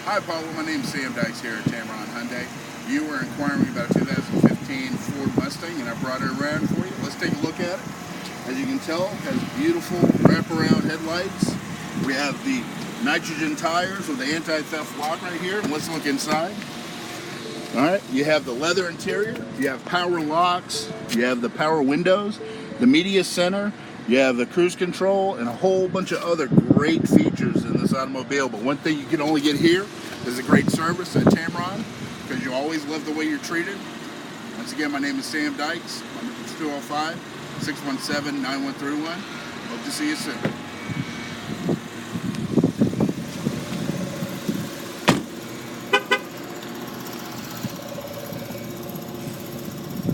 Hi Paula, my name is Sam Dykes here at Tameron Hyundai. You were inquiring about a 2015 Ford Mustang and I brought it around for you. Let's take a look at it. As you can tell, it has beautiful wraparound headlights. We have the nitrogen tires with the anti-theft lock right here. And let's look inside. Alright, you have the leather interior, you have power locks, you have the power windows, the media center, you have the cruise control, and a whole bunch of other great features in this automobile. But one thing you can only get here is a great service at Tameron, because you always love the way you're treated. Once again, my name is Sam Dykes. My number is 205-617-9131. Hope to see you soon.